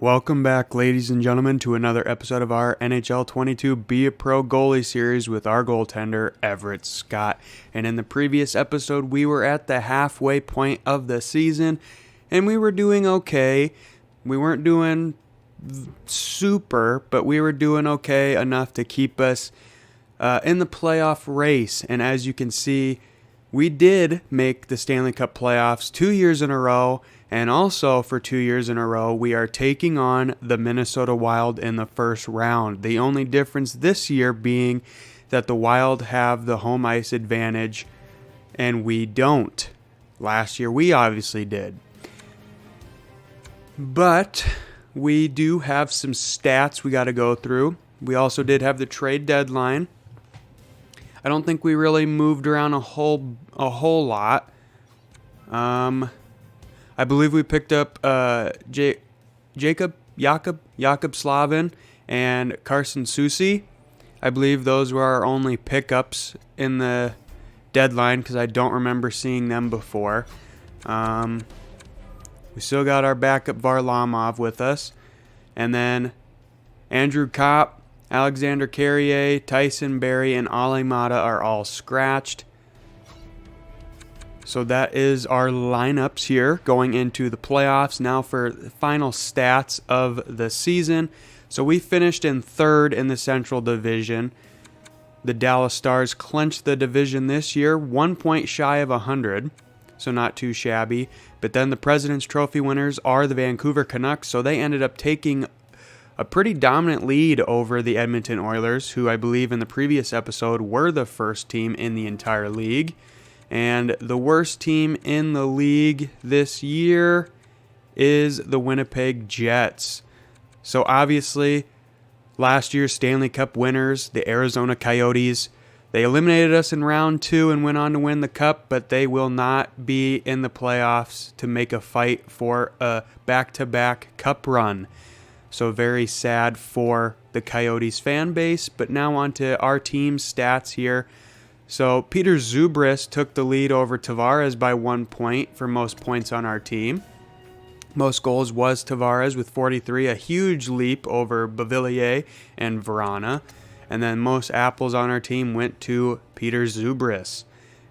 Welcome back, ladies and gentlemen, to another episode of our NHL 22 BeAPro goalie series with our goaltender, Everett Scott. And in the previous episode, we were at the halfway point of the season, and we were doing okay. We weren't doing super, but we were doing okay enough to keep us in the playoff race. And as you can see, we did make the Stanley Cup playoffs 2 years in a row. And also, for 2 years in a row, we are taking on the Minnesota Wild in the first round. The only difference this year being that the Wild have the home ice advantage and we don't. Last year, we obviously did. But we do have some stats we got to go through. We also did have the trade deadline. I don't think we really moved around a whole lot. I believe we picked up Jacob Slavin and Carson Soucy. I believe those were our only pickups in the deadline because I don't remember seeing them before. We still got our backup Varlamov with us. And then Andrew Kopp, Alexander Carrier, Tyson Barrie, and Ali Mata are all scratched. So that is our lineups here going into the playoffs. Now for the final stats of the season. So we finished in third in the Central Division. The Dallas Stars clinched the division this year, 1 point shy of 100. So not too shabby. But then the President's Trophy winners are the Vancouver Canucks. So they ended up taking a pretty dominant lead over the Edmonton Oilers, who I believe in the previous episode were the first team in the entire league. And the worst team in the league this year is the Winnipeg Jets. So obviously, last year's Stanley Cup winners, the Arizona Coyotes, they eliminated us in round 2 and went on to win the Cup, but they will not be in the playoffs to make a fight for a back-to-back Cup run. So very sad for the Coyotes fan base, but now on to our team's stats here. So Peter Zubris took the lead over Tavares by 1 point for most points on our team. Most goals was Tavares with 43, a huge leap over Beauvillier and Vrana. And then most apples on our team went to Peter Zubris.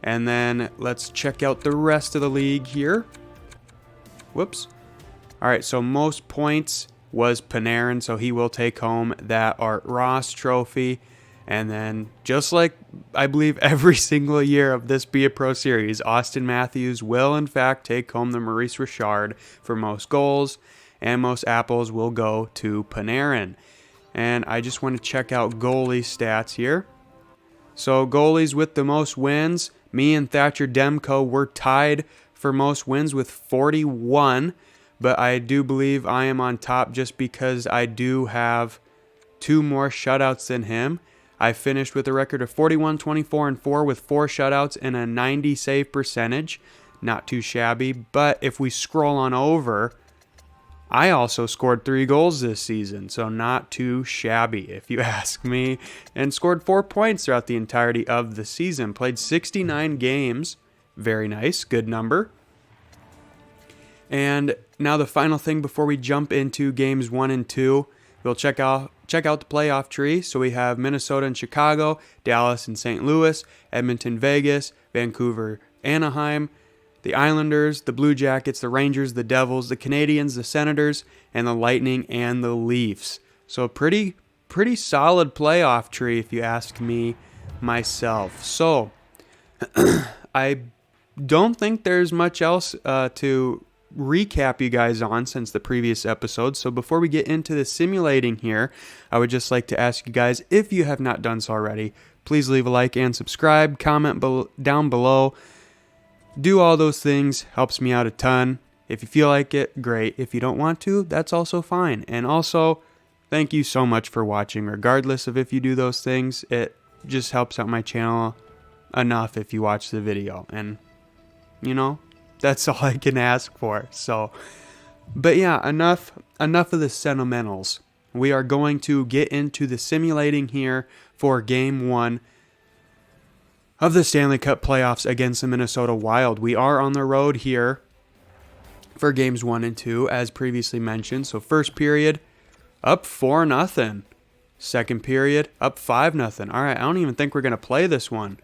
And then let's check out the rest of the league here. Whoops. All right, so most points was Panarin, so he will take home that Art Ross trophy. And then, just like I believe every single year of this BeAPro series, Austin Matthews will in fact take home the Maurice Richard for most goals, and most apples will go to Panarin. And I just want to check out goalie stats here. So goalies with the most wins, me and Thatcher Demko were tied for most wins with 41, but I do believe I am on top just because I do have 2 more shutouts than him. I finished with a record of 41, 24, and 4 with 4 shutouts and a 90 save percentage. Not too shabby, but if we scroll on over, I also scored 3 goals this season, so not too shabby if you ask me, and scored 4 points throughout the entirety of the season. Played 69 games. Very nice, good number. And now the final thing before we jump into games 1 and 2, we'll check out the playoff tree. So we have Minnesota and Chicago, Dallas and St. Louis, Edmonton, Vegas, Vancouver, Anaheim, the Islanders, the Blue Jackets, the Rangers, the Devils, the Canadiens, the Senators, and the Lightning and the Leafs. So pretty solid playoff tree if you ask me myself. So I don't think there's much else to recap you guys on since the previous episode. So before we get into the simulating here, I would just like to ask you guys, if you have not done so already, please leave a like and subscribe, comment down below. Do all those things, helps me out a ton. If you feel like it, great. If you don't want to, that's also fine. And also, thank you so much for watching. Regardless of if you do those things, it just helps out my channel enough if you watch the video. And, that's all I can ask for. So, but yeah, enough of the sentimentals. We are going to get into the simulating here for game 1 of the Stanley Cup playoffs against the Minnesota Wild. We are on the road here for games 1 and 2, as previously mentioned. So first period, up 4-0. Second period, up 5-0. All right, I don't even think we're going to play this one.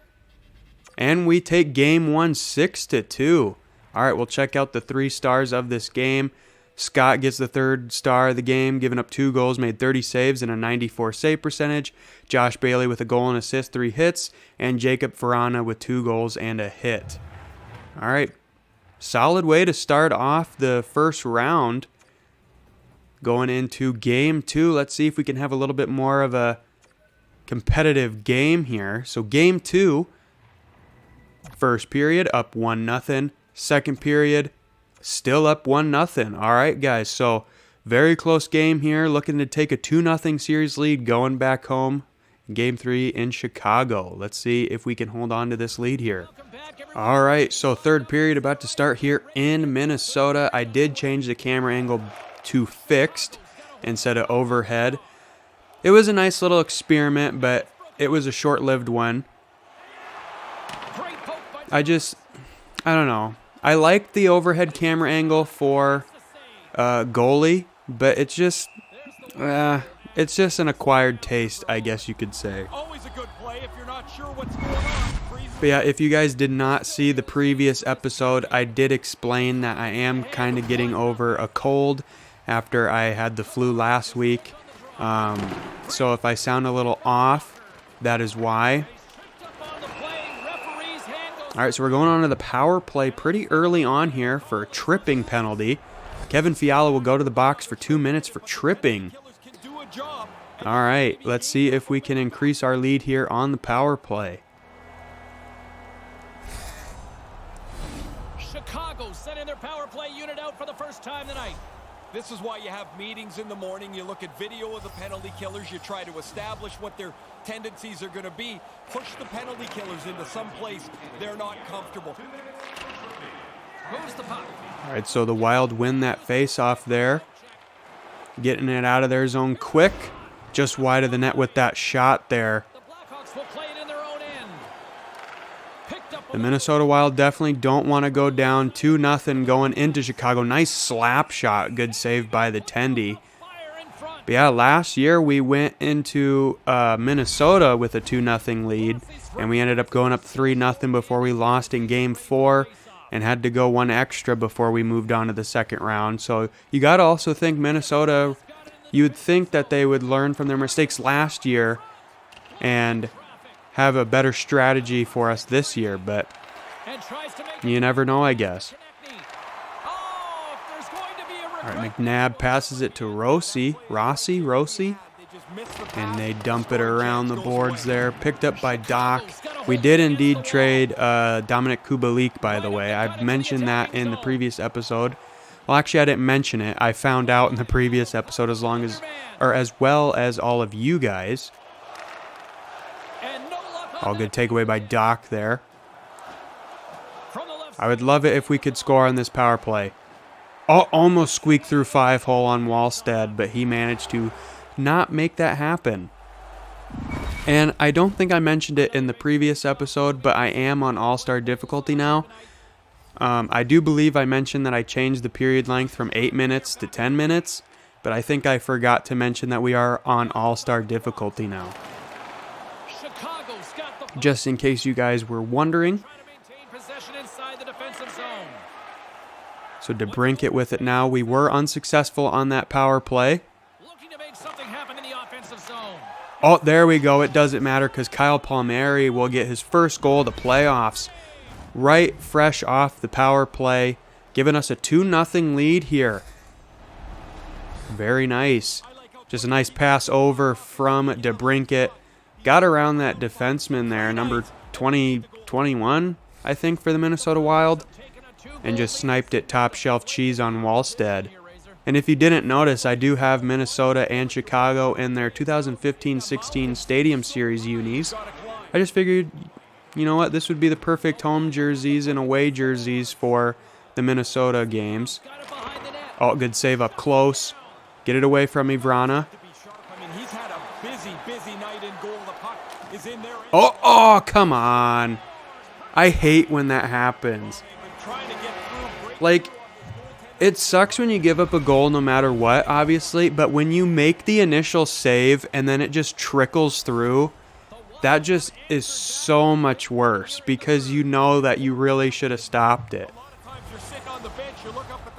And we take game 1 6-2. All right, we'll check out the 3 stars of this game. Scott gets the 3rd star of the game, giving up 2 goals, made 30 saves and a 94 save percentage. Josh Bailey with a goal and assist, 3 hits. And Jacob Verana with 2 goals and a hit. All right, solid way to start off the first round. Going into game 2, let's see if we can have a little bit more of a competitive game here. So game 2, first period, up 1-0. Second period, still up 1-0. All right, guys, so very close game here. Looking to take a 2-0 series lead going back home. Game 3 in Chicago. Let's see if we can hold on to this lead here. All right, so third period about to start here in Minnesota. I did change the camera angle to fixed instead of overhead. It was a nice little experiment, but it was a short-lived one. I don't know. I like the overhead camera angle for goalie, but it's just an acquired taste, I guess you could say. But yeah, if you guys did not see the previous episode, I did explain that I am kind of getting over a cold after I had the flu last week. So if I sound a little off, that is why. All right, so we're going on to the power play pretty early on here for a tripping penalty. Kevin Fiala will go to the box for 2 minutes for tripping. All right, let's see if we can increase our lead here on the power play. Chicago sending their power play unit out for the first time tonight. This is why you have meetings in the morning. You look at video of the penalty killers. You try to establish what their tendencies are going to be. Push the penalty killers into some place they're not comfortable. Moves the puck. All right, so the Wild win that face-off there. Getting it out of their zone quick. Just wide of the net with that shot there. The Blackhawks will play it in their own end. The Minnesota Wild definitely don't want to go down 2-0 going into Chicago. Nice slap shot. Good save by the Tendy. But yeah, last year we went into Minnesota with a 2-0 lead, and we ended up going up 3-0 before we lost in Game 4 and had to go 1 extra before we moved on to the second round. So you got to also think Minnesota, you would think that they would learn from their mistakes last year and have a better strategy for us this year, but you never know, I guess. All right, McNabb passes it to Rossi, and they dump it around the boards there. Picked up by Doc. We did indeed trade Dominic Kubalik, by the way. I've mentioned that in the previous episode. Well, actually, I didn't mention it. I found out in the previous episode as well as all of you guys. All good takeaway by Doc there. I would love it if we could score on this power play. Oh, almost squeaked through 5-hole on Wallstead, but he managed to not make that happen. And I don't think I mentioned it in the previous episode, but I am on All-Star difficulty now. I do believe I mentioned that I changed the period length from 8 minutes to 10 minutes, but I think I forgot to mention that we are on All-Star difficulty now. Just in case you guys were wondering. So DeBrincat with it now. We were unsuccessful on that power play. Oh, there we go. It doesn't matter because Kyle Palmieri will get his first goal of the playoffs. Right fresh off the power play. Giving us a 2-0 lead here. Very nice. Just a nice pass over from DeBrincat. Got around that defenseman there, number 21, I think, for the Minnesota Wild. And just sniped it top shelf cheese on Wallstead. And if you didn't notice, I do have Minnesota and Chicago in their 2015-16 Stadium Series unis. I just figured, you know what, this would be the perfect home jerseys and away jerseys for the Minnesota games. Oh, good save up close. Get it away from Ivrana. Oh, come on. I hate when that happens. Like, It sucks when you give up a goal no matter what, obviously, but when you make the initial save and then it just trickles through, that just is so much worse because you know that you really should have stopped it.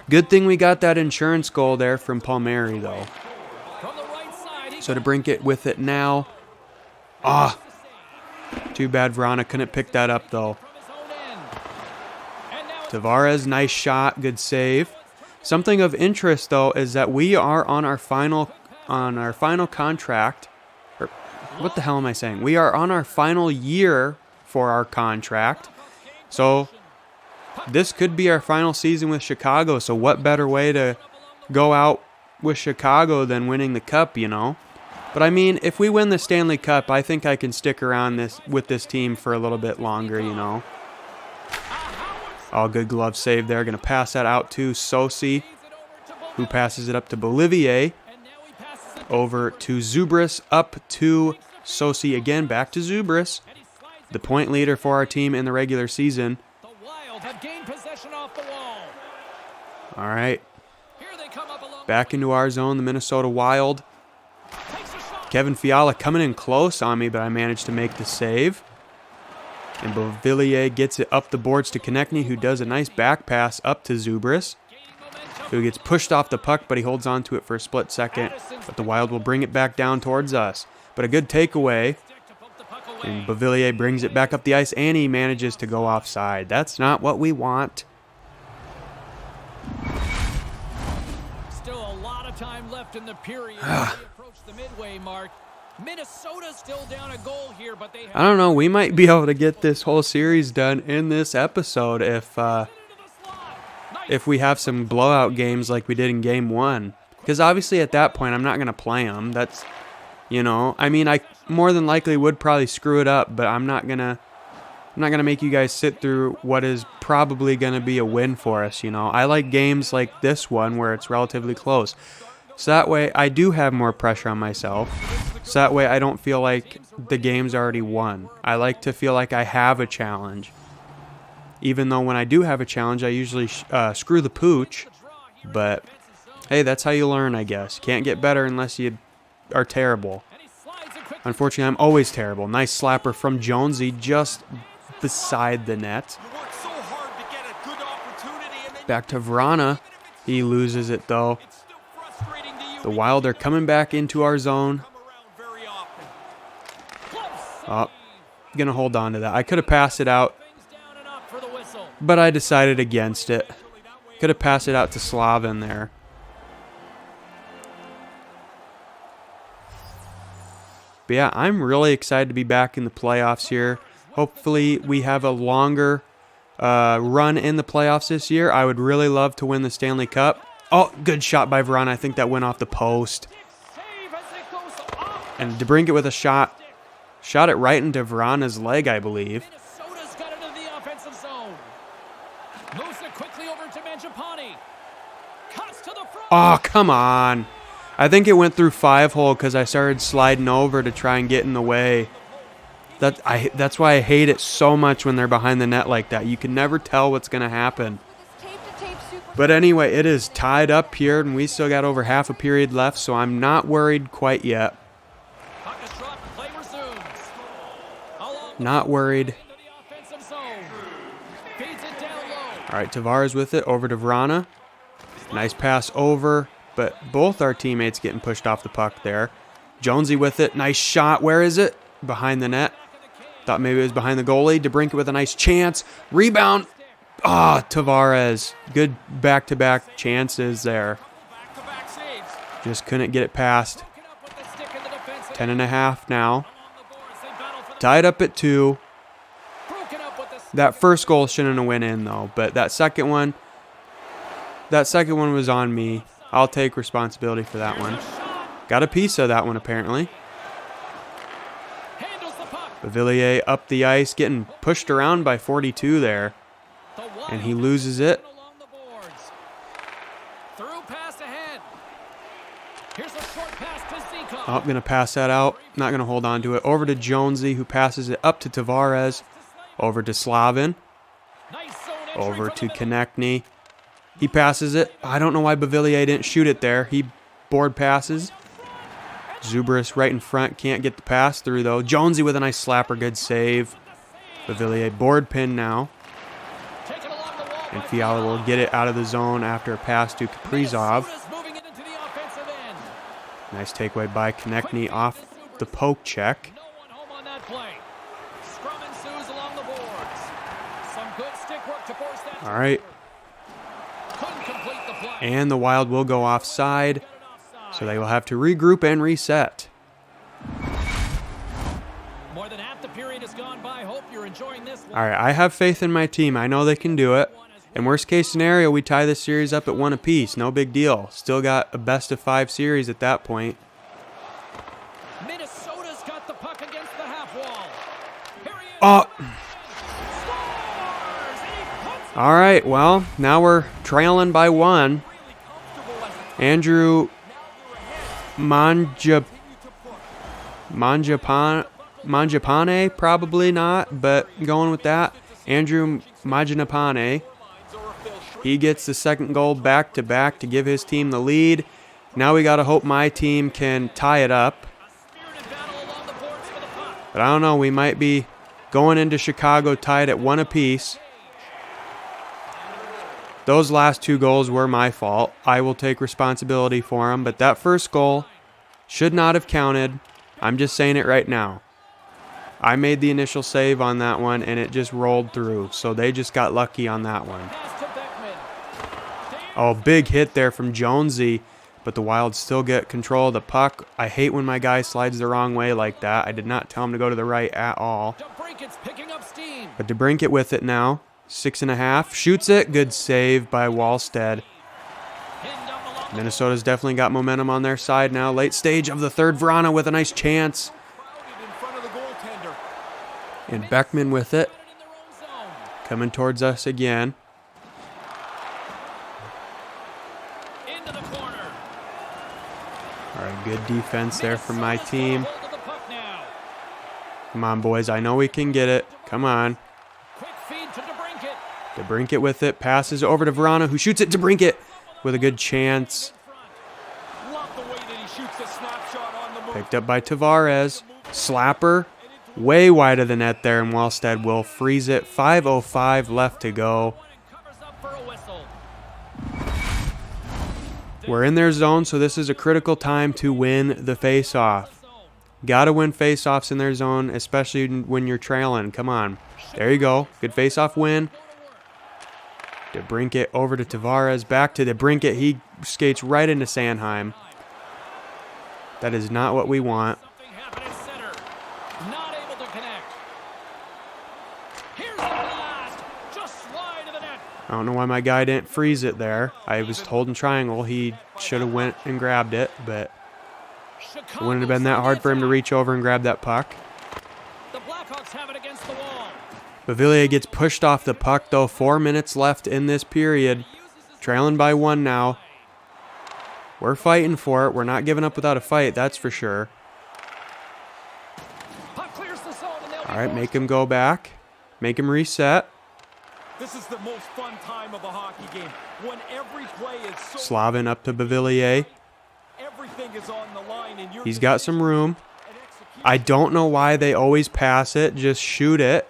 Good thing we got that insurance goal there from Palmieri, though. So to bring it with it now. Too bad Vrana couldn't pick that up, though. Tavares, nice shot, good save. Something of interest, though, is that we are on our final contract. Or what the hell am I saying? We are on our final year for our contract. So this could be our final season with Chicago. So what better way to go out with Chicago than winning the cup, you know? But I mean, if we win the Stanley Cup, I think I can stick around with this team for a little bit longer, you know? Oh, good glove save there. Going to pass that out to Sosi, who passes it up to Bolivier. Over to Zubris, up to Sosi again, back to Zubris. The point leader for our team in the regular season. All right. Back into our zone, the Minnesota Wild. Kevin Fiala coming in close on me, but I managed to make the save. And Beauvillier gets it up the boards to Konechny, who does a nice back pass up to Zubris, who gets pushed off the puck, but he holds on to it for a split second. But the Wild will bring it back down towards us. But a good takeaway. And Beauvillier brings it back up the ice, and he manages to go offside. That's not what we want. Still a lot of time left in the period as we approach the midway mark. Minnesota's still down a goal here, but they have... I don't know. We might be able to get this whole series done in this episode if we have some blowout games like we did in Game 1. Because obviously at that point, I'm not going to play them. That's, you know, I mean, I more than likely would probably screw it up, but I'm not going to make you guys sit through what is probably going to be a win for us, you know. I like games like this one where it's relatively close. So that way I do have more pressure on myself. So that way I don't feel like the game's already won. I like to feel like I have a challenge. Even though when I do have a challenge, I usually screw the pooch. But, hey, that's how you learn, I guess. Can't get better unless you are terrible. Unfortunately, I'm always terrible. Nice slapper from Jonesy just beside the net. Back to Vrana. He loses it, though. The Wild are coming back into our zone. Oh, gonna hold on to that. I could have passed it out, but I decided against it. Could have passed it out to Slavin there. But yeah, I'm really excited to be back in the playoffs here. Hopefully we have a longer run in the playoffs this year. I would really love to win the Stanley Cup. Oh, good shot by Vrana. I think that went off the post. And DeBrincat with a shot. Shot it right into Vrana's leg, I believe. Minnesota's got into the offensive zone. Moves it quickly over to Mangiapane. Cuts to the front. Oh, come on. I think it went through 5-hole because I started sliding over to try and get in the way. That's why I hate it so much when they're behind the net like that. You can never tell what's going to happen. But anyway, it is tied up here, and we still got over half a period left, so I'm not worried quite yet. Not worried. All right, Tavares with it, over to Vrana. Nice pass over, but both our teammates getting pushed off the puck there. Jonesy with it, nice shot. Where is it? Behind the net. Thought maybe it was behind the goalie. DeBrincat with a nice chance. Rebound. Ah, Tavares. Good back-to-back chances there. Just couldn't get it past. 10.5 now. Tied up at 2. That first goal shouldn't have went in, though. But that second one was on me. I'll take responsibility for that one. Got a piece of that one, apparently. Beauvillier up the ice, getting pushed around by 42 there. And he loses it. Oh, I'm going to pass that out. Not going to hold on to it. Over to Jonesy, who passes it up to Tavares. Over to Slavin. Over to Konechny. He passes it. I don't know why Beauvillier didn't shoot it there. He board passes. Zubris right in front. Can't get the pass through, though. Jonesy with a nice slapper. Good save. Beauvillier board pin now. And Fiala will get it out of the zone after a pass to Kaprizov. Nice takeaway by Konechny off the poke check. All right. And the Wild will go offside, so they will have to regroup and reset. More than half the period has gone by. Hope you're enjoying this one. All right, I have faith in my team. I know they can do it. In worst case scenario, we tie this series up at 1 apiece. No big deal. Still got a best-of-5 series at that point. Minnesota's got the puck against the half wall. Here he is. Oh. Scores! And he puts All right, well, now we're trailing by 1. Andrew Mangiapane, probably not, but going with that. Andrew Mangiapane. He gets the second goal back-to-back to give his team the lead. Now we got to hope my team can tie it up. But I don't know, we might be going into Chicago tied at 1 apiece. Those last 2 goals were my fault. I will take responsibility for them, but that first goal should not have counted. I'm just saying it right now. I made the initial save on that one, and it just rolled through, so they just got lucky on that one. Oh, big hit there from Jonesy, but the Wild still get control of the puck. I hate when my guy slides the wrong way like that. I did not tell him to go to the right at all. But DeBrincat with it now. 6.5. Shoots it. Good save by Wallstead. Minnesota's definitely got momentum on their side now. Late stage of the third. Vrana with a nice chance. And Beckman with it. Coming towards us again. All right, good defense there from my team. Come on, boys. I know we can get it. Come on. DeBrincat with it. Passes over to Vrana, who shoots it. DeBrincat with a good chance. Picked up by Tavares. Slapper. Way wide of the net there, and Wallstead will freeze it. 5:05 left to go. We're in their zone, so this is a critical time to win the face-off. Got to win face-offs in their zone, especially when you're trailing. Come on. There you go. Good face-off win. DeBrincat over to Tavares. Back to DeBrincat. He skates right into Sanheim. That is not what we want. I don't know why my guy didn't freeze it there. I was holding triangle. He should have went and grabbed it, but it wouldn't have been that hard for him to reach over and grab that puck. Beauvillier gets pushed off the puck, though. 4 minutes left in this period. Trailing by 1 now. We're fighting for it. We're not giving up without a fight, that's for sure. All right, make him go back. Make him reset. This is the most fun time of a hockey game when every play is so Slavin up to Beauvillier. Everything is on the line and you're He's got some room. I don't know why they always pass it. Just shoot it.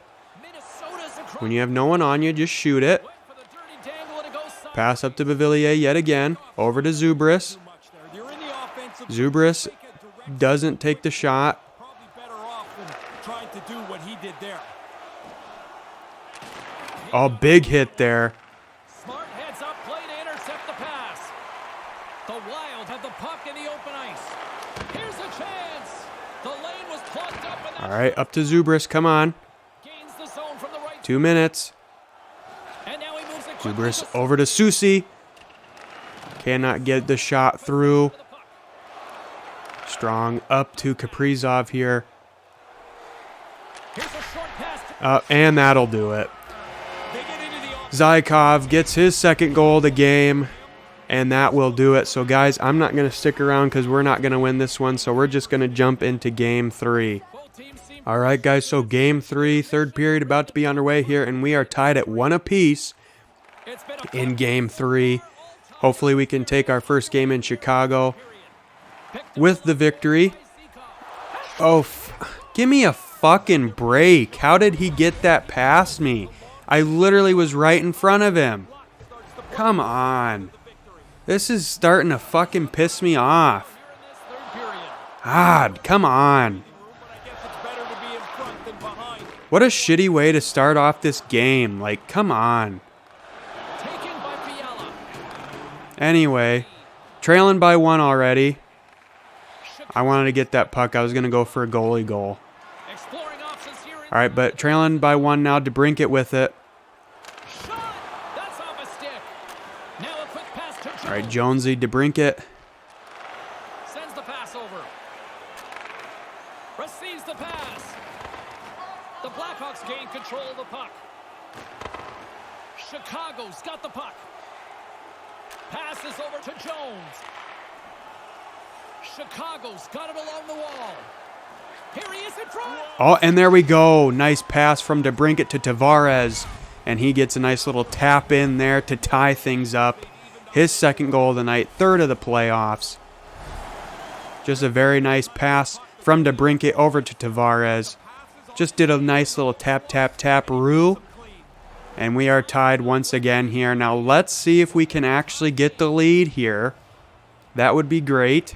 When you have no one on you, just shoot it. Pass up to Beauvillier yet again. Over to Zubris. Zubris doesn't take the shot. probably better off than trying to do what he did there. Oh, big hit there. Smart heads up play to intercept the pass. The Wild have the puck in the open ice. Here's a chance. The lane was plugged up. And All right, up to Zubris. Come on. gains the zone from the right. 2 minutes. And now he moves it quickly Zubris to over to Susi. Cannot get the shot through. Strong up to Kaprizov here. Here's a short pass to And that'll do it. They get into the Zykov gets his second goal of the game, and that will do it. So, guys, I'm not going to stick around because we're not going to win this one, so we're just going to jump into Game 3. both teams seem All right, guys, so Game 3, third period about to be underway here, and we are tied at 1 apiece. It's been a in Game 3. Hopefully we can take our first game in Chicago with the victory. Oh, give me a fucking break. How did he get that past me? I literally was right in front of him. Come on. This is starting to fucking piss me off. God, come on. What a shitty way to start off this game. Like, come on. Anyway, trailing by 1 already. I wanted to get that puck. I was going to go for a goalie goal. All right, but trailing by 1 now. DeBrincat with it. All right, Jonesy, DeBrincat. Sends the pass over. Receives the pass. The Blackhawks gain control of the puck. Chicago's got the puck. Passes over to Jones. Chicago's got it along the wall. Here he is in front. Oh, and there we go. Nice pass from DeBrincat to Tavares. And he gets a nice little tap in there to tie things up. His second goal of the night, third of the playoffs. Just a very nice pass from DeBrincat over to Tavares. Just did a nice little tap, tap, tap-roo. And we are tied once again here. Now let's see if we can actually get the lead here. That would be great.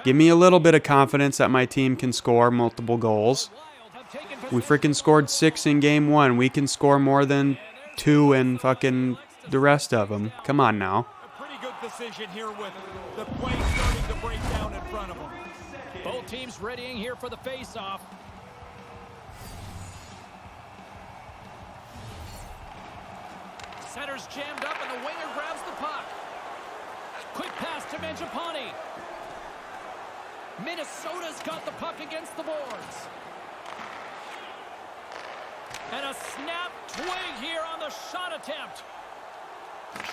Give me a little bit of confidence that my team can score multiple goals. We freaking scored 6 in Game 1. We can score more than 2 in fucking the rest of them. Come on now. A pretty good decision here with the play starting to break down in front of them. Both teams readying here for the face-off. Center's jammed up and the winger grabs the puck. Quick pass to Mangiapane. Minnesota's got the puck against the boards. And a snap twig here on the shot attempt.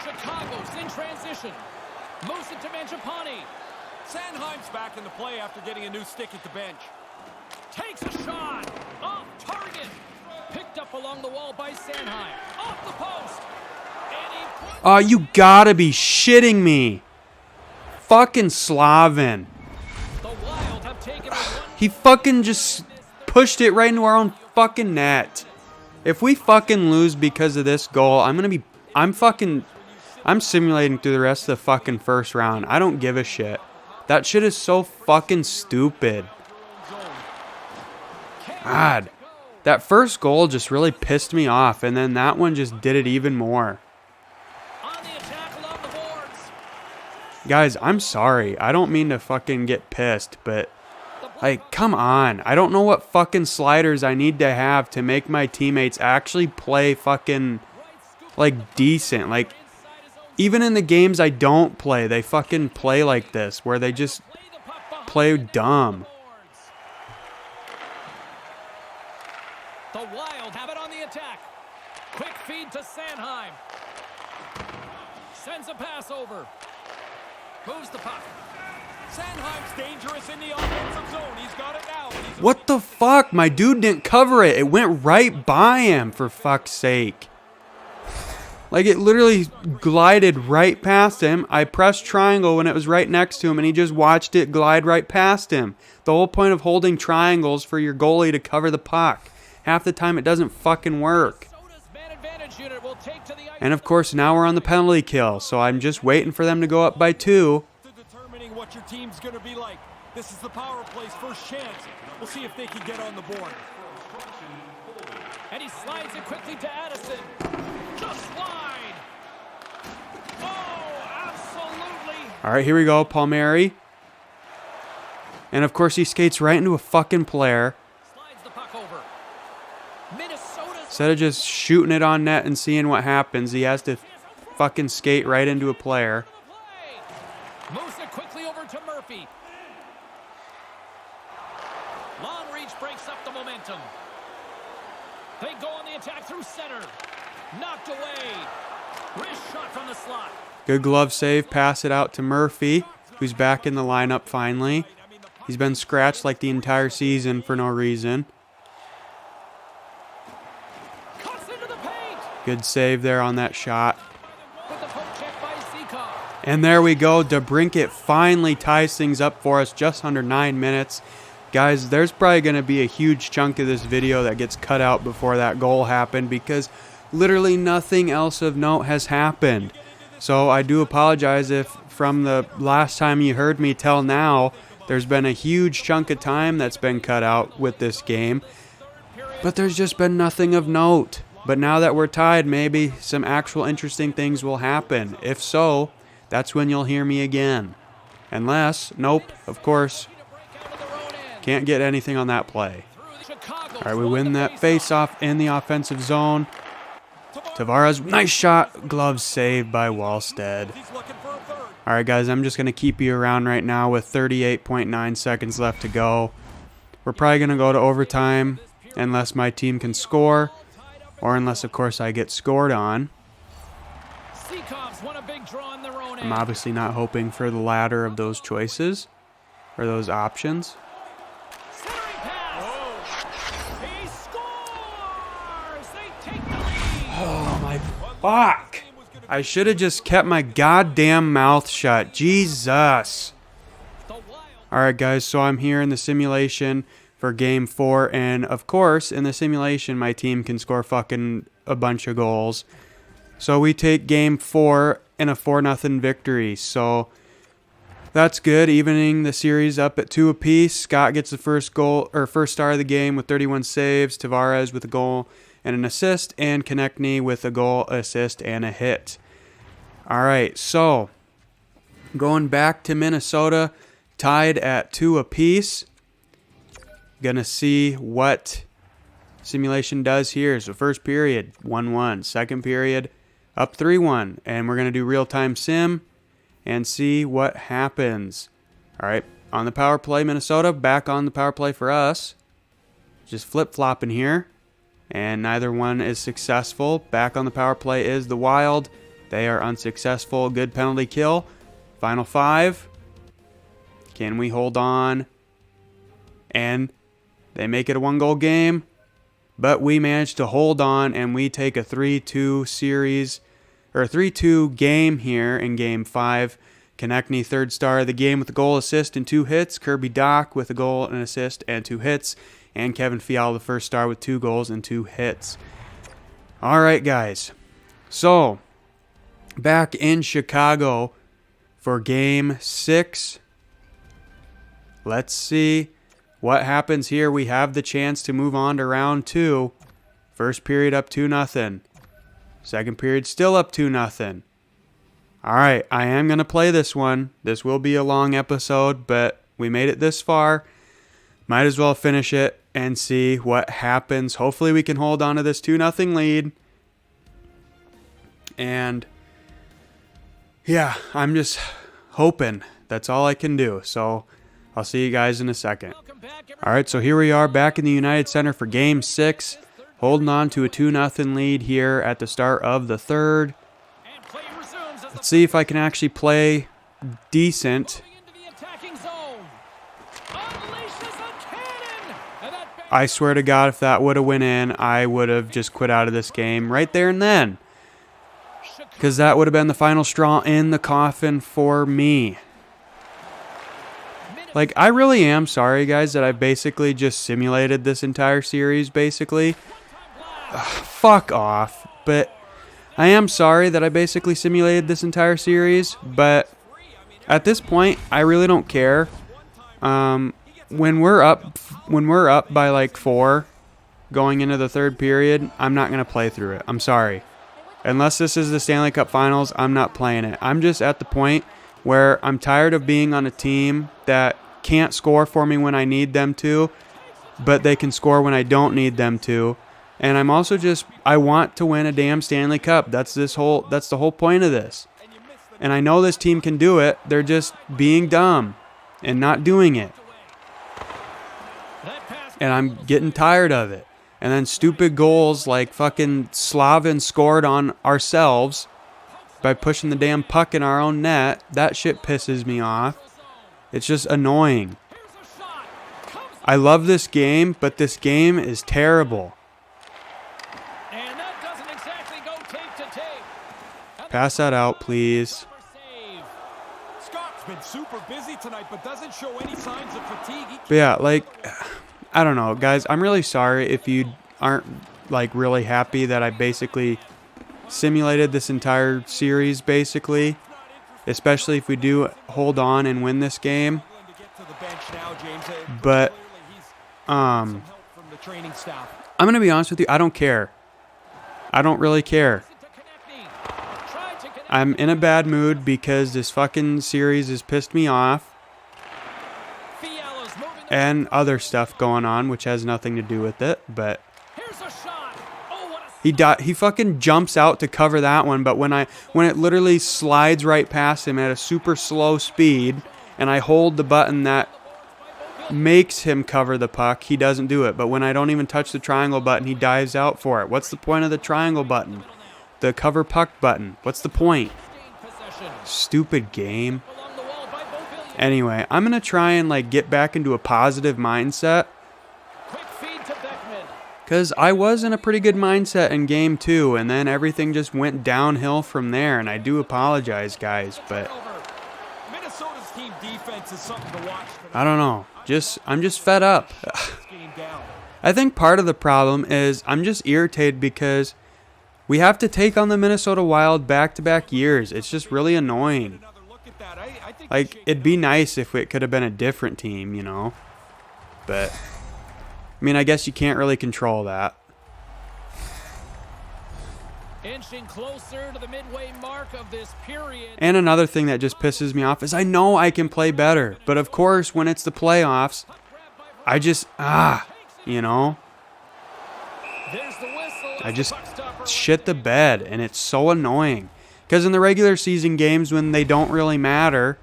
Chicago's in transition. Moves it to Mangiapane. Sanheim's back in the play after getting a new stick at the bench. Takes a shot. Off target. Picked up along the wall by Sanheim. Off the post. And he puts... Oh, you gotta be shitting me. Fucking Slavin. The Wild have taken a one... He fucking just pushed it right into our own fucking net. If we fucking lose because of this goal, I'm simulating through the rest of the fucking first round. I don't give a shit. That shit is so fucking stupid. God. That first goal just really pissed me off, and then that one just did it even more. On the attack along the boards. Guys, I'm sorry. I don't mean to fucking get pissed, but... like, come on. I don't know what fucking sliders I need to have to make my teammates actually play fucking, like, decent. Like, even in the games I don't play, they fucking play like this, where they just play dumb. The Wild have it on the attack. Quick feed to Sanheim. Sends a pass over. Moves the puck. Sanheim's dangerous in the offensive zone. He's got it now. What the fuck? My dude didn't cover it. It went right by him, for fuck's sake. Like, it literally glided right past him. I pressed triangle when it was right next to him, and he just watched it glide right past him. The whole point of holding triangles for your goalie to cover the puck. Half the time it doesn't fucking work. And of course, now we're on the penalty kill, so I'm just waiting for them to go up by 2. Determining what your team's going to be like. This is the power play's first chance. We'll see if they can get on the board. And he slides it quickly to Addison. Just wide. Oh, absolutely. All right, here we go, Palmieri. And of course, he skates right into a fucking player. Slides the puck over. Minnesota's... Instead of just shooting it on net and seeing what happens, he has to fucking skate right into a player. Moves it quickly over to Murphy. Long reach breaks up the momentum. They go on the attack through center. Knocked away. Wrist shot from the slot. Good glove save. Pass it out to Murphy, who's back in the lineup finally. He's been scratched like the entire season for no reason. Cuts into the paint. Good save there on that shot. With the poke check by Seacock. And there we go. DeBrincat finally ties things up for us just under 9 minutes. Guys, there's probably going to be a huge chunk of this video that gets cut out before that goal happened because literally nothing else of note has happened. So I do apologize if from the last time you heard me till now, there's been a huge chunk of time that's been cut out with this game. But there's just been nothing of note. But now that we're tied, maybe some actual interesting things will happen. If so, that's when you'll hear me again. Unless, nope, of course, can't get anything on that play. All right, we win that face-off in the offensive zone. Tavares, nice shot. Glove saved by Wallstead. All right, guys, I'm just going to keep you around right now with 38.9 seconds left to go. We're probably going to go to overtime unless my team can score, or unless, of course, I get scored on. I'm obviously not hoping for the latter of those choices, or those options. Oh, my fuck. I should have just kept my goddamn mouth shut. Jesus. Alright, guys, so I'm here in the simulation for Game 4, and of course, in the simulation, my team can score fucking a bunch of goals. So we take Game 4 in a 4-0 victory, so that's good, evening the series up at 2 apiece. Scott gets the first goal, or first star of the game with 31 saves, Tavares with a goal and an assist, and Konechny with a goal, assist, and a hit. Alright, so going back to Minnesota, tied at 2 apiece. Gonna see what simulation does here. So first period, 1-1. Second period, up 3-1. And we're gonna do real-time sim and see what happens. Alright, on the power play, Minnesota, back on the power play for us. Just flip-flopping here. And neither one is successful. Back on the power play is the Wild. They are unsuccessful. Good penalty kill. Final 5. Can we hold on? And they make it a 1-goal game. But we manage to hold on, and we take a 3-2 series, or a 3-2 game here in Game 5. Konechny, third star of the game with a goal, assist, and 2 hits. Kirby Dach with a goal, an assist, and 2 hits. And Kevin Fiala, the first star, with 2 goals and 2 hits. All right, guys. So, back in Chicago for Game 6. Let's see what happens here. We have the chance to move on to round 2. First period up 2-0. Second period still up 2-0. All right, I am going to play this one. This will be a long episode, but we made it this far. Might as well finish it and see what happens. Hopefully we can hold on to this 2-0 lead. And yeah, I'm just hoping. That's all I can do. So I'll see you guys in a second. All right, so here we are back in the United Center for Game 6. Holding on to a 2-0 lead here at the start of the third. Let's see if I can actually play decent. I swear to God, if that would have went in, I would have just quit out of this game right there and then. Because that would have been the final straw in the coffin for me. Like, I really am sorry, guys, that I basically just simulated this entire series, basically. Fuck off. But I am sorry that I basically simulated this entire series, but at this point, I really don't care. When we're up by like 4 going into the third period, I'm not going to play through it. I'm sorry. Unless this is the Stanley Cup Finals, I'm not playing it. I'm just at the point where I'm tired of being on a team that can't score for me when I need them to, but they can score when I don't need them to. And I'm also just, I want to win a damn Stanley Cup. That's the whole point of this. And I know this team can do it. They're just being dumb and not doing it. And I'm getting tired of it. And then stupid goals like fucking Slavin scored on ourselves by pushing the damn puck in our own net. That shit pisses me off. It's just annoying. I love this game, but this game is terrible. Pass that out, please. Scott's been super busy tonight, but doesn't show any signs of fatigue. But yeah, like, I don't know, guys. I'm really sorry if you aren't, like, really happy that I basically simulated this entire series, basically. Especially if we do hold on and win this game. But, I'm going to be honest with you, I don't care. I don't really care. I'm in a bad mood because this fucking series has pissed me off. And other stuff going on, which has nothing to do with it, but he fucking jumps out to cover that one, but when it literally slides right past him at a super slow speed, and I hold the button that makes him cover the puck, he doesn't do it. But when I don't even touch the triangle button, he dives out for it. What's the point of the triangle button? The cover puck button. What's the point? Stupid game. Anyway, I'm going to try and like get back into a positive mindset. Because I was in a pretty good mindset in game 2, and then everything just went downhill from there, and I do apologize, guys, but I don't know. I'm just fed up. I think part of the problem is I'm just irritated because we have to take on the Minnesota Wild back-to-back years. It's just really annoying. Like, it'd be nice if it could have been a different team, you know? But, I mean, I guess you can't really control that. Inching closer to the midway mark of this period. And another thing that just pisses me off is I know I can play better. But, of course, when it's the playoffs, I just, you know? I just shit the bed, and it's so annoying. Because in the regular season games when they don't really matter,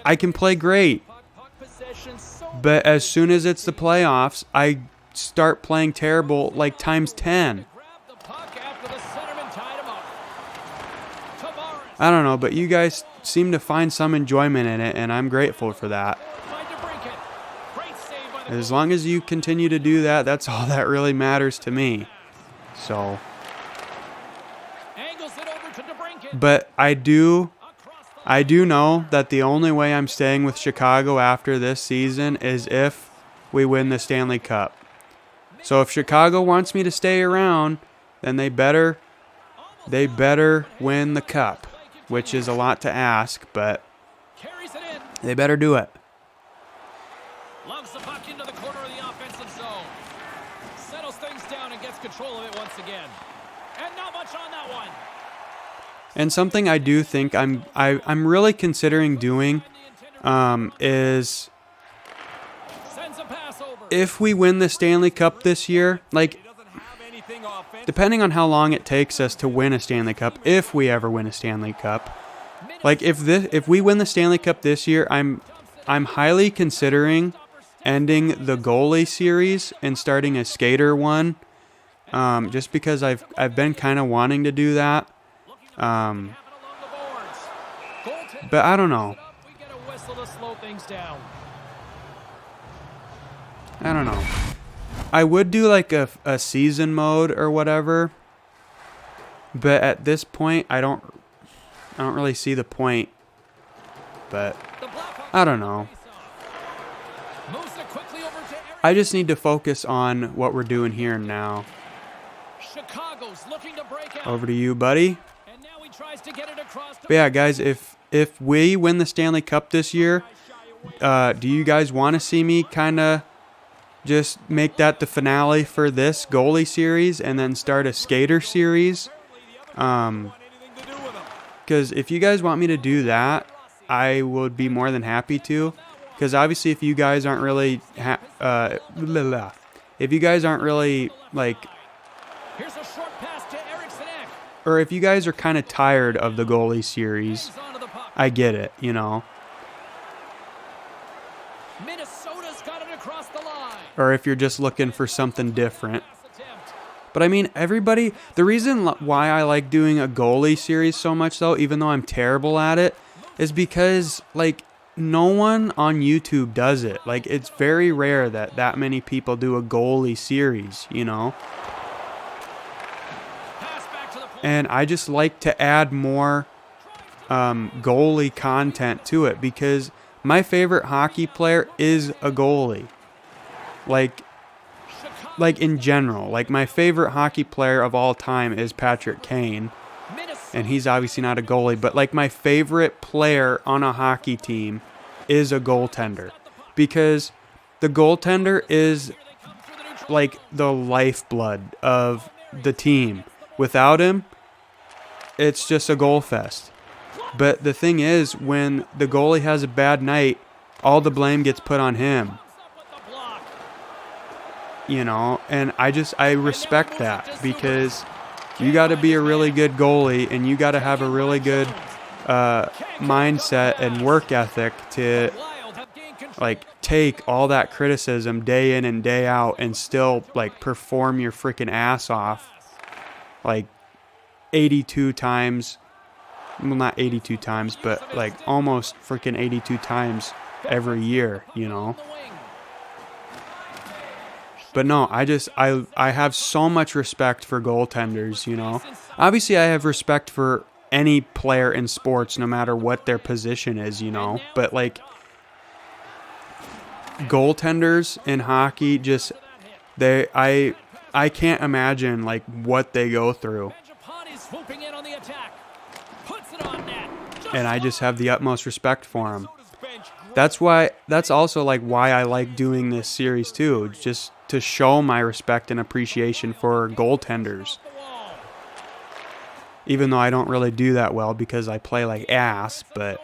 I can play great. But as soon as it's the playoffs, I start playing terrible like times 10. I don't know, but you guys seem to find some enjoyment in it, and I'm grateful for that. As long as you continue to do that, that's all that really matters to me. So, but I do know that the only way I'm staying with Chicago after this season is if we win the Stanley Cup. So if Chicago wants me to stay around, then they better win the cup, which is a lot to ask, but they better do it. Loves the puck into the corner of the offensive zone. Settles things down and gets control of it once again. And not much on that one. And something I do think I'm really considering doing is if we win the Stanley Cup this year, like depending on how long it takes us to win a Stanley Cup, if we ever win a Stanley Cup, like if we win the Stanley Cup this year, I'm highly considering ending the goalie series and starting a skater one, just because I've been kind of wanting to do that. But I don't know. I don't know. I would do like a season mode or whatever. But at this point, I don't really see the point. But I don't know. I just need to focus on what we're doing here and now. Over to you, buddy. But yeah, guys, if we win the Stanley Cup this year, do you guys want to see me kind of just make that the finale for this goalie series and then start a skater series? Because if you guys want me to do that, I would be more than happy to. Because obviously, if you guys aren't really, like, or if you guys are kind of tired of the goalie series, I get it, you know. Or if you're just looking for something different. But I mean, the reason why I like doing a goalie series so much though, even though I'm terrible at it, is because like no one on YouTube does it. Like it's very rare that many people do a goalie series, you know. And I just like to add more goalie content to it because my favorite hockey player is a goalie. Like in general, like my favorite hockey player of all time is Patrick Kane. And he's obviously not a goalie, but like my favorite player on a hockey team is a goaltender because the goaltender is like the lifeblood of the team. Without him, it's just a goal fest. But the thing is, when the goalie has a bad night, all the blame gets put on him. You know, and I respect that because you got to be a really good goalie and you got to have a really good mindset and work ethic to like take all that criticism day in and day out and still like perform your freaking ass off like 82 times. Well, not 82 times, but like almost freaking 82 times every year, you know. But no, I have so much respect for goaltenders, you know. Obviously, I have respect for any player in sports, no matter what their position is, you know. But like goaltenders in hockey, just I can't imagine like what they go through. And I just have the utmost respect for them. That's also like why I like doing this series too, just to show my respect and appreciation for goaltenders. Even though I don't really do that well because I play like ass, but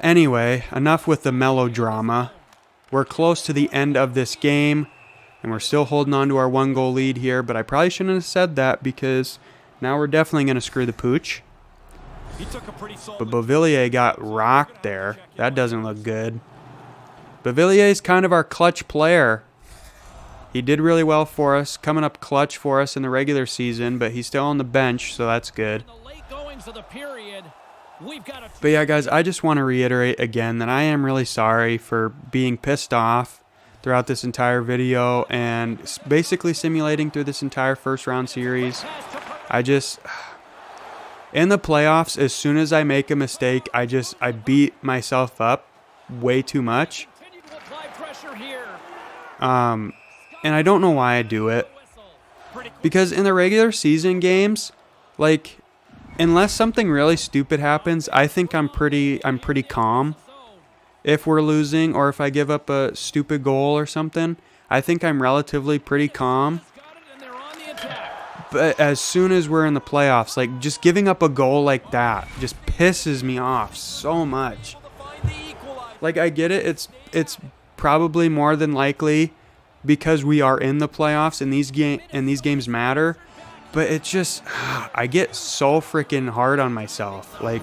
anyway, enough with the melodrama. We're close to the end of this game, and we're still holding on to our 1-goal lead here, but I probably shouldn't have said that because now we're definitely going to screw the pooch. But Beauvillier got rocked there. That doesn't look good. Beauvillier is kind of our clutch player. He did really well for us, coming up clutch for us in the regular season, but he's still on the bench, so that's good. But yeah, guys, I just want to reiterate again that I am really sorry for being pissed off throughout this entire video and basically simulating through this entire first round series. In the playoffs, as soon as I make a mistake, I beat myself up way too much. And I don't know why I do it. Because in the regular season games, like, unless something really stupid happens, I think I'm pretty calm. If we're losing or if I give up a stupid goal or something, I think I'm relatively pretty calm. But as soon as we're in the playoffs, like just giving up a goal like that just pisses me off so much. Like I get it, it's probably more than likely because we are in the playoffs and these games matter, but it's just I get so freaking hard on myself. Like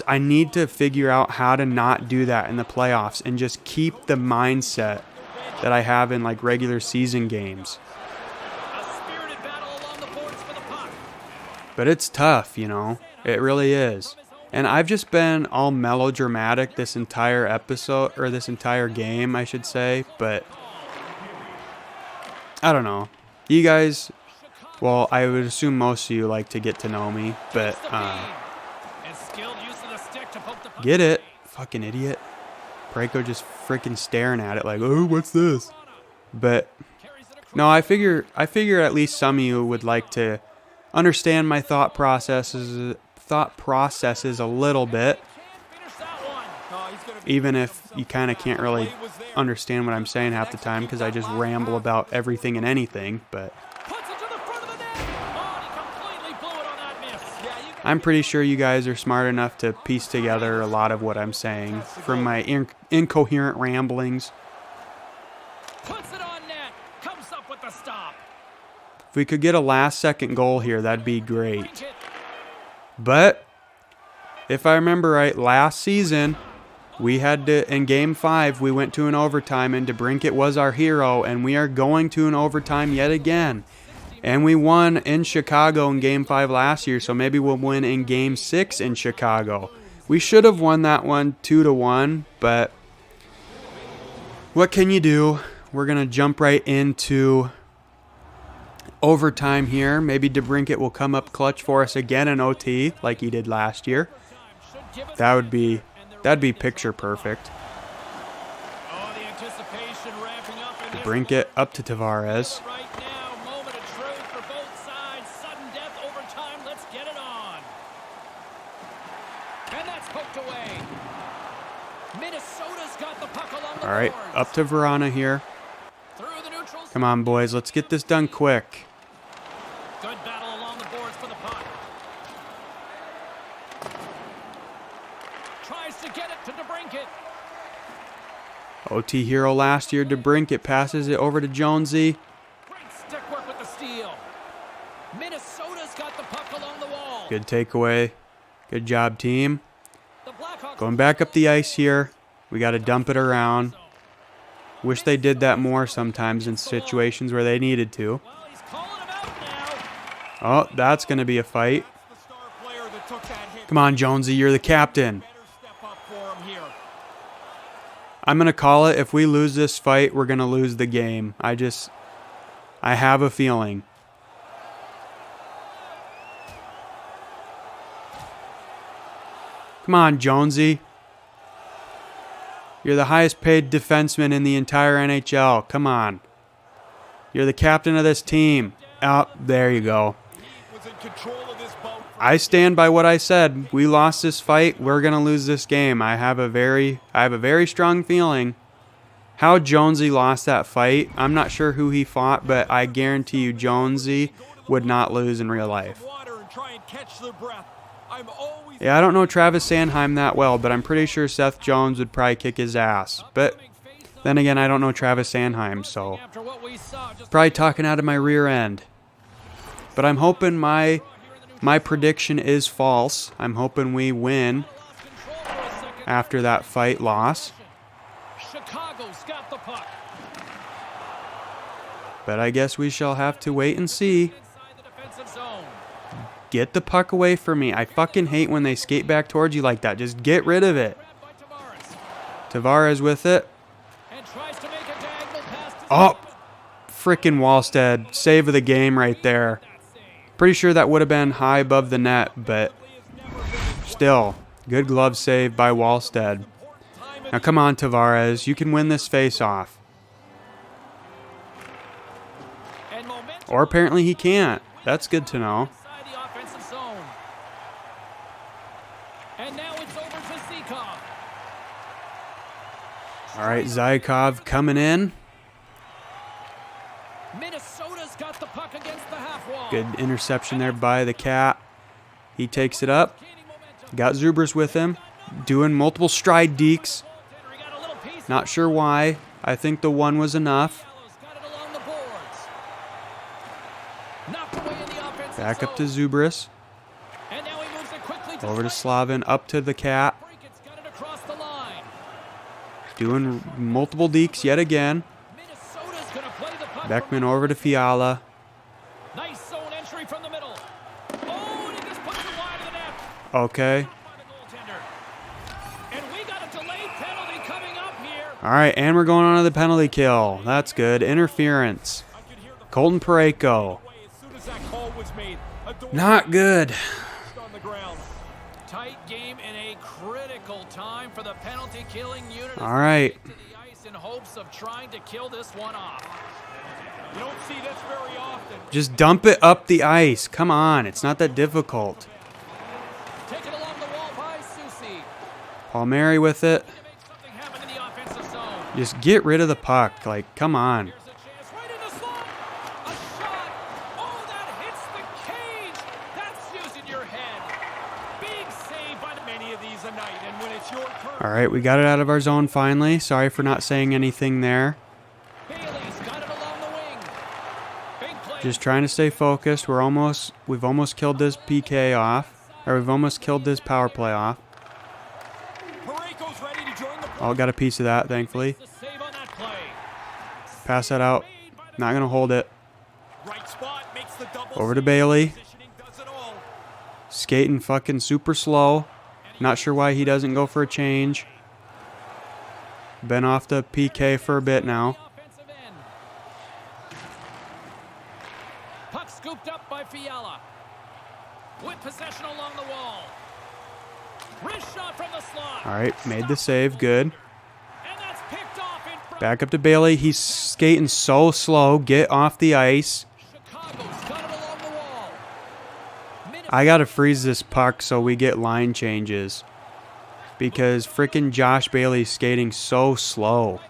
I need to figure out how to not do that in the playoffs and just keep the mindset that I have in like regular season games. But it's tough, you know. It really is. And I've just been all melodramatic this entire episode, or this entire game, I should say. But I don't know. You guys, well, I would assume most of you like to get to know me. But get it? Fucking idiot. BeAPro just freaking staring at it like, oh, what's this? But no, I figure at least some of you would like to understand my thought processes a little bit, even if you kind of can't really understand what I'm saying half the time because I just ramble about everything and anything. But I'm pretty sure you guys are smart enough to piece together a lot of what I'm saying from my incoherent ramblings. If we could get a last-second goal here, that'd be great. But if I remember right, last season, we had to, in Game 5, we went to an overtime, and DeBrincat was our hero, and we are going to an overtime yet again. And we won in Chicago in Game 5 last year, so maybe we'll win in Game 6 in Chicago. We should have won that one 2-1, but what can you do? we're going to jump right into overtime here. Maybe DeBrincat will come up clutch for us again in OT like he did last year. That'd be picture perfect. DeBrincat up to Tavares. All right, up to Verana here. Come on, boys. Let's get this done quick. Good battle along the boards for the puck. Tries to get it to DeBrincat. OT hero last year, DeBrincat passes it over to Jonesy. Great stick work with the steal. Minnesota's got the puck along the wall. Good takeaway. Good job, team. Going back up the ice here. We got to dump it around. Wish they did that more sometimes in situations where they needed to. Oh, that's going to be a fight. Come on, Jonesy, you're the captain. I'm going to call it. If we lose this fight, we're going to lose the game. I have a feeling. Come on, Jonesy. You're the highest paid defenseman in the entire NHL. Come on. You're the captain of this team. Oh, there you go. I stand by what I said. We lost this fight. We're going to lose this game. I have a very strong feeling. How Jonesy lost that fight, I'm not sure who he fought, but I guarantee you Jonesy would not lose in real life. Yeah, I don't know Travis Sanheim that well, but I'm pretty sure Seth Jones would probably kick his ass. But then again, I don't know Travis Sanheim, so probably talking out of my rear end. But I'm hoping my prediction is false. I'm hoping we win after that fight loss. But I guess we shall have to wait and see. Get the puck away from me. I fucking hate when they skate back towards you like that. Just get rid of it. Tavares with it. Oh, frickin' Wallstead. Save of the game right there. Pretty sure that would have been high above the net, but still, good glove save by Wallstead. Now come on, Tavares. You can win this face-off. Or apparently he can't. That's good to know. All right, Zykov coming in. Minnesota's got the puck against the half wall. Good interception there by the Cat. He takes it up. Got Zubris with him. Doing multiple stride dekes. Not sure why. I think the one was enough. Back up to Zubris. Over to Slavin. Up to the Cat. Doing multiple dekes yet again. Beckman over to Fiala. Nice zone entry from the middle. Oh, and he just puts it wide of the net. Okay. And we got a delayed penalty coming up here. All right, and we're going on to the penalty kill. That's good. Interference. Colton Parayko. Not good. Tight game in a critical time for the penalty killing unit. All right. To the ice in hopes of trying to kill this one off. You don't see this very often. Just dump it up the ice. Come on. It's not that difficult. Take it along the wall by Susie. Palmieri with it. Just get rid of the puck. Like, come on. Here's a chance right in the slot. A shot. Oh, that hits the cage. That's using your head. Big save by many of these a night. And when it's your turn. All right, we got it out of our zone finally. Sorry for not saying anything there. Just trying to stay focused. We've almost killed this PK off. Or we've almost killed this power play off. Oh, got a piece of that, thankfully. Pass that out. Not going to hold it. Over to Bailey. Skating fucking super slow. Not sure why he doesn't go for a change. Been off the PK for a bit now. slot. All right, made the save. Good. And that's picked off in front. Back up to Bailey. He's skating so slow. Get off the ice. Chicago's got it along the wall. I got to freeze this puck so we get line changes. Because frickin' Josh Bailey's skating so slow.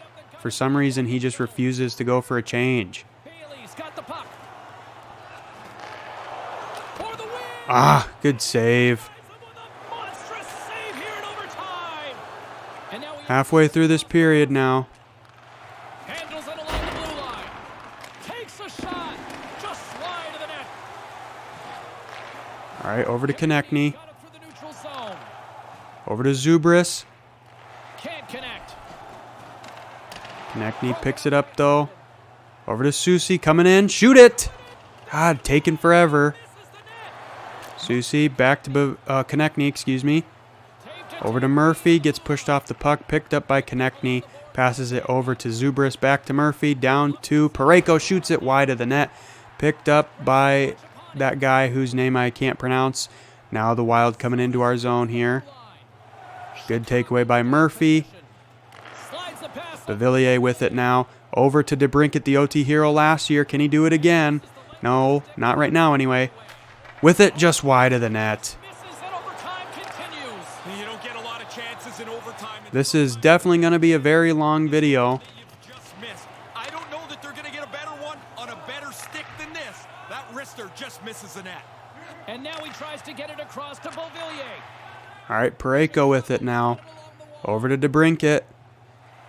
For some reason, he just refuses to go for a change. Bailey's got the puck. For the win. Ah, good save. Monstrous save here in overtime. And now he Halfway through this period now. handles it along the blue line. Takes a shot. Just wide of the net. All right, over to Konechny. Got it through the neutral zone. Over to Zubris. Can't connect. Konechny picks it up, though. Over to Susie, coming in. Shoot it! God, taking forever. Susie, back to Konechny, excuse me. Over to Murphy, gets pushed off the puck, picked up by Konechny. Passes it over to Zubris, back to Murphy, down to Parayko, shoots it wide of the net. Picked up by that guy whose name I can't pronounce. Now the Wild coming into our zone here. Good takeaway by Murphy. Slides the pass. Bavillier with it now. Over to DeBrincat, the OT hero last year. Can he do it again? No, not right now anyway. With it just wide of the net. Misses and overtime continues. You don't get a lot of chances in overtime. This is definitely going to be a very long video. You've just missed. I don't know that they're going to get a better one on a better stick than this. That wrister just misses the net. And now he tries to get it across to Beauvillier. All right, Parayko with it now. Over to DeBrincat.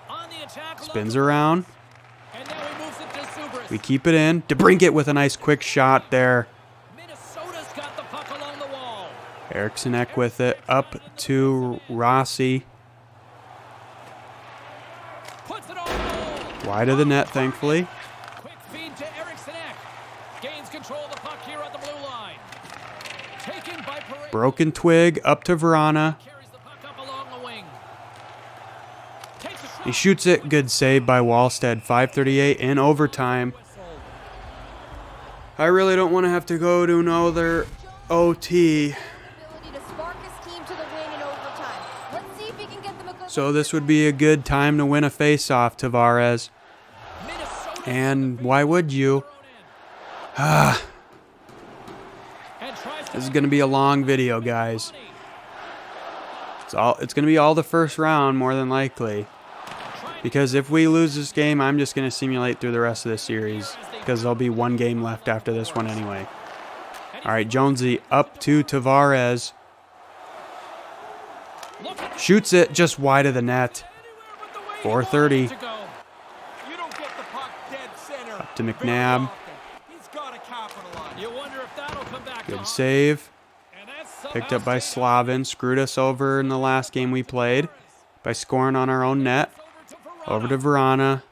On the attack. Spins around. And now he moves it to Zubris. We keep it in. DeBrincat with a nice quick shot there. Minnesota's got the puck along the wall. Eriksson Ek with it. Up to Rossi. Puts it on goal. Wide of the net, thankfully. Quick feed to Eriksson Ek. Gains control of the puck here at the blue line. Taken by Parade. Broken twig. Up to Verana. Carries the puck up along the wing. Takes a shot. He shoots it. Good save by Wallstead. 5:38 in overtime. I really don't want to have to go to another OT. Ability to spark his team to the win in overtime. Let's see if he can get them a good So this would be a good time to win a face-off, Tavares. Minnesota. And why would you? And tries to This is going to be a long video, guys. It's going to be all the first round, more than likely. Because if we lose this game, I'm just going to simulate through the rest of the series. Because there'll be one game left after this one anyway. All right, Jonesy up to Tavares. Shoots it just wide of the net. 4:30. to go. You don't get the puck dead center. Up to McNabb. He's got to capitalize. You wonder if that'll come back. Good save. And that's Picked up by Slavin. Screwed us over in the last game we played by scoring on our own net. Over to Verana.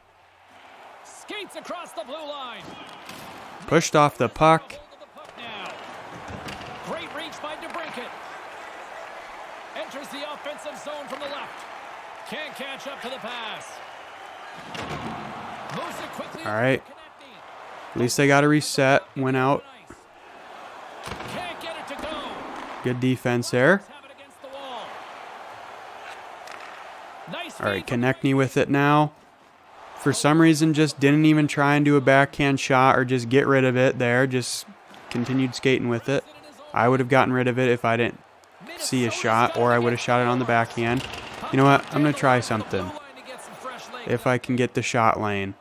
Skates across the blue line. Pushed off the puck. Hold of the puck now. Great reach by DeBrincat. Enters the offensive zone from the left. Can't catch up to the pass. Moves it quickly. All right. Konechny. At least they got a reset. Went out. Can't get it to go. Good defense there. Have it against the wall. Nice All right, feed. Konechny with it now. For some reason, just didn't even try and do a backhand shot or just get rid of it there. Just continued skating with it. I would have gotten rid of it if I didn't see a shot, or I would have shot it on the backhand. You know what? I'm going to try something. If I can get the shot lane.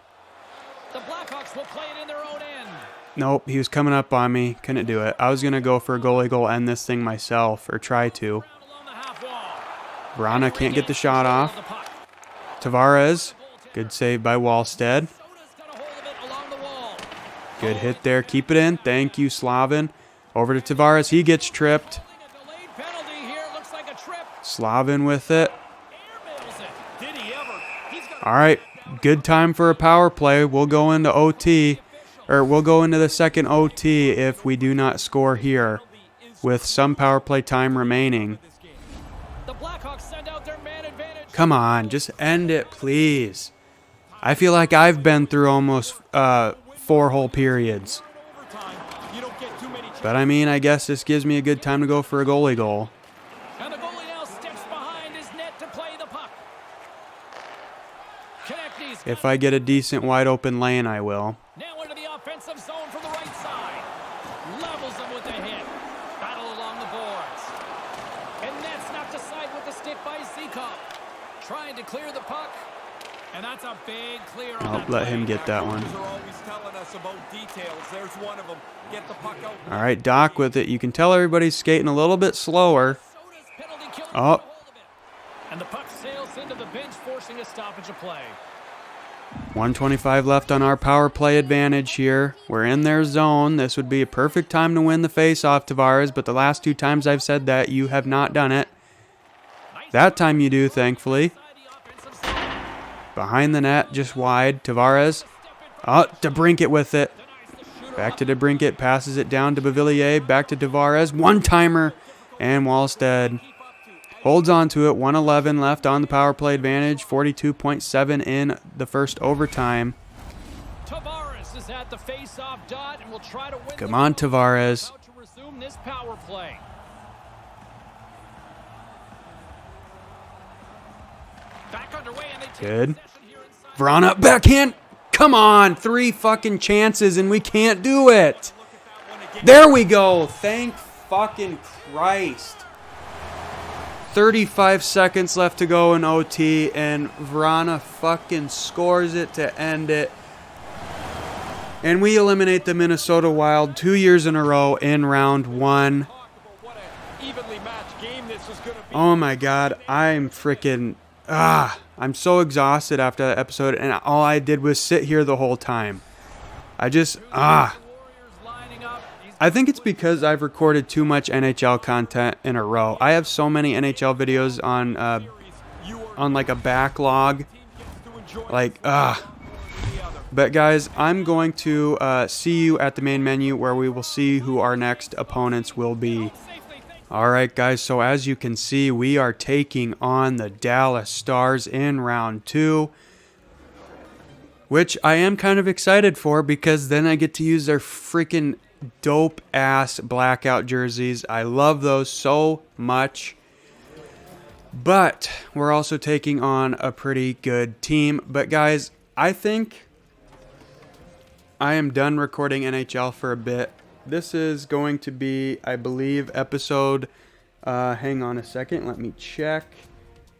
The Blackhawks will play it in their own end. Nope, he was coming up on me. Couldn't do it. I was going to go for a goalie goal, end this thing myself, or try to. Along the half wall. Verana can't get the shot Control off. of the puck. Tavares. Good save by Wallstead. Soda's got a hold of it along the wall. Good hit there. Keep it in. Thank you, Slavin. Over to Tavares. He gets tripped. A delayed penalty here. Looks like a trip. Slavin with it. Airmails it. Did he ever? He's got All right. Good time for a power play. We'll go into OT. Or we'll go into the second OT if we do not score here. With some power play time remaining. the Blackhawks send out their man advantage. Come on. Just end it, please. I feel like I've been through almost 4 whole periods. Overtime. You don't get too many chances. But I mean, I guess this gives me a good time to go for a goalie goal. And the goalie now steps behind his If I get a decent wide open lane, I will. Now into the offensive zone from the right side. Levels them with a hit. Battle along the boards. And that's knocked aside with the stick by Seacock. Trying to clear the puck. And that's a big clear on I'll that let play. him get that one. Coaches are always telling us about details. There's one of them. Get the puck out. All right, Doc with it. You can tell everybody's skating a little bit slower. Soda's penalty killer Oh. got a hold of it. And the puck sails into the bench, forcing a stoppage of play. 1:25 left on our power play advantage here. We're in their zone. This would be a perfect time to win the face-off, Tavares, but the last 2 times I've said that, you have not done it. That time you do, thankfully. Behind the net, just wide. Tavares. Oh, DeBrincat with it. Back to DeBrincat. Passes it down to Beauvillier. Back to Tavares. One-timer. And Wallstead holds on to it. 1:11 left on the power play advantage. 42.7 in the first overtime. Tavares is at the face-off dot and will try to win. Come on, Tavares. About to resume this power play. Back underway and they take Good. possession here inside. Vrana, backhand. Come on. 3 fucking chances and we can't do it. There we go. Thank fucking Christ. 35 seconds left to go in OT, and Vrana fucking scores it to end it. And we eliminate the Minnesota Wild 2 years in a row in round 1. What an evenly matched game this is going to be. Oh my God, I'm freaking... I'm so exhausted after that episode, and all I did was sit here the whole time. I just... Warriors lining up. He's I think it's because I've recorded too much NHL content in a row. I have so many NHL videos on like a backlog. Like, But guys, I'm going to see you at the main menu where we will see who our next opponents will be. Alright guys, so as you can see, we are taking on the Dallas Stars in round 2. Which I am kind of excited for because then I get to use their freaking dope-ass blackout jerseys. I love those so much. But we're also taking on a pretty good team. But guys, I think I am done recording NHL for a bit. This is going to be, I believe, episode... hang on a second, let me check.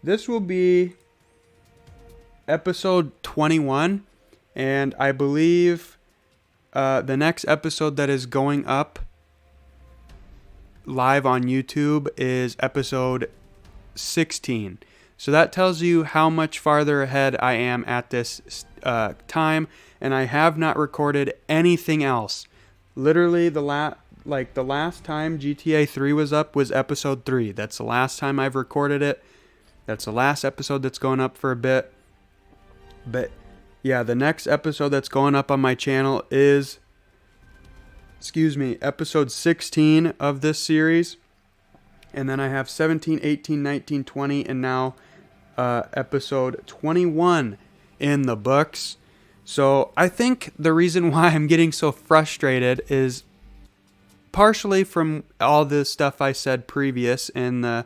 This will be episode 21. And I believe the next episode that is going up live on YouTube is episode 16. So that tells you how much farther ahead I am at this time. And I have not recorded anything else. Literally, the last time GTA 3 was up was episode 3. That's the last time I've recorded it. That's the last episode that's going up for a bit. But yeah, the next episode that's going up on my channel is, episode 16 of this series. And then I have 17, 18, 19, 20, and now episode 21 in the books. So I think the reason why I'm getting so frustrated is partially from all the stuff I said previous in the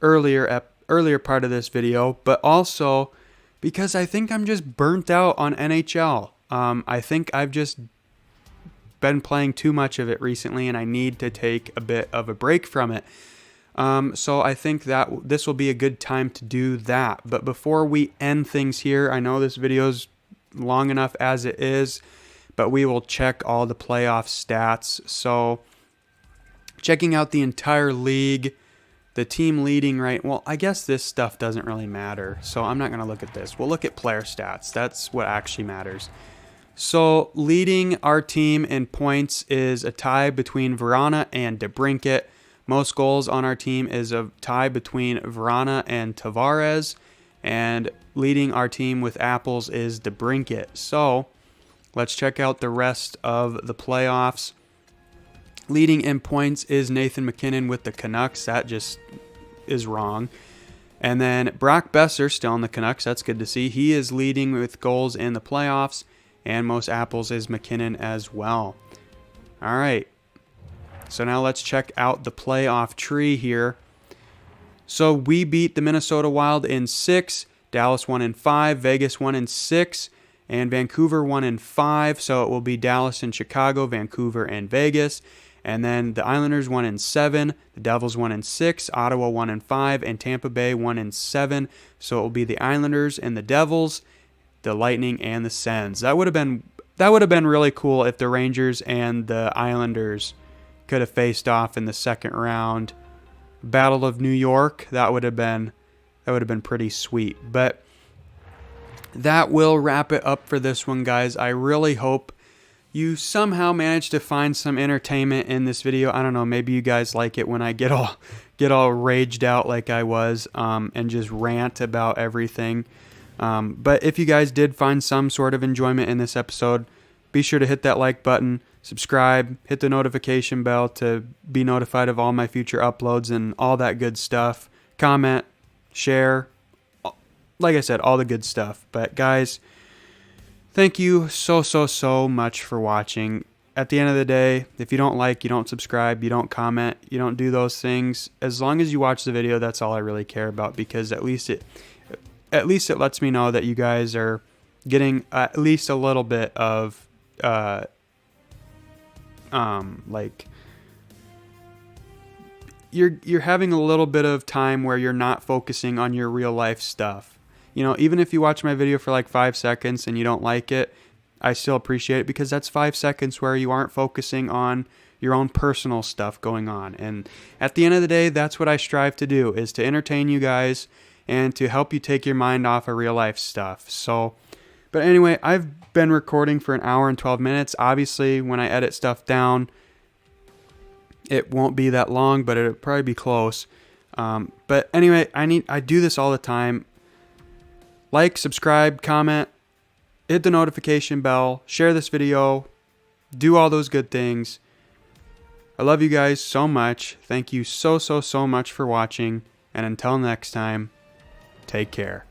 earlier part of this video, but also because I think I'm just burnt out on NHL. I think I've just been playing too much of it recently, and I need to take a bit of a break from it. So I think that this will be a good time to do that. But before we end things here, I know this video's long enough as it is, but we will check all the playoff stats. So checking out the entire league, the team leading well, I guess this stuff doesn't really matter, so I'm not going to look at this. We'll look at player stats. That's what actually matters. So leading our team in points is a tie between Vrana and DeBrincat. Most goals on our team is a tie between Vrana and Tavares. And leading our team with apples is DeBrincat. So let's check out the rest of the playoffs. Leading in points is Nathan MacKinnon with the Canucks. That just is wrong. And then Brock Besser, still in the Canucks. That's good to see. He is leading with goals in the playoffs. And most apples is MacKinnon as well. All right. So now let's check out the playoff tree here. So we beat the Minnesota Wild in 6. Dallas 1-5, Vegas 1-6, and Vancouver 1-5. So it will be Dallas and Chicago, Vancouver and Vegas. And then the Islanders 1-7, the Devils 1-6, Ottawa 1-5, and Tampa Bay 1-7. So it will be the Islanders and the Devils, the Lightning and the Sens. That would have been really cool if the Rangers and the Islanders could have faced off in the second round. Battle of New York, that would have been pretty sweet. But that will wrap it up for this one, guys. I really hope you somehow managed to find some entertainment in this video. I don't know, maybe you guys like it when I get all raged out like I was, and just rant about everything. But if you guys did find some sort of enjoyment in this episode, be sure to hit that like button, subscribe, hit the notification bell to be notified of all my future uploads and all that good stuff. Comment, share, like I said, all the good stuff. But guys, thank you so much for watching. At the end of the day, if you don't like, you don't subscribe, you don't comment, you don't do those things, as long as you watch the video, that's all I really care about, because at least it lets me know that you guys are getting at least a little bit of like you're having a little bit of time where you're not focusing on your real life stuff. You know, even if you watch my video for like 5 seconds and you don't like it, I still appreciate it, because that's 5 seconds where you aren't focusing on your own personal stuff going on. And at the end of the day, that's what I strive to do, is to entertain you guys and to help you take your mind off of real life stuff. So, but anyway, I've been recording for 1 hour and 12 minutes. Obviously, when I edit stuff down, it won't be that long, but it'll probably be close. But anyway, I do this all the time. Like, subscribe, comment, hit the notification bell, share this video, do all those good things. I love you guys so much. Thank you so much for watching. And until next time, take care.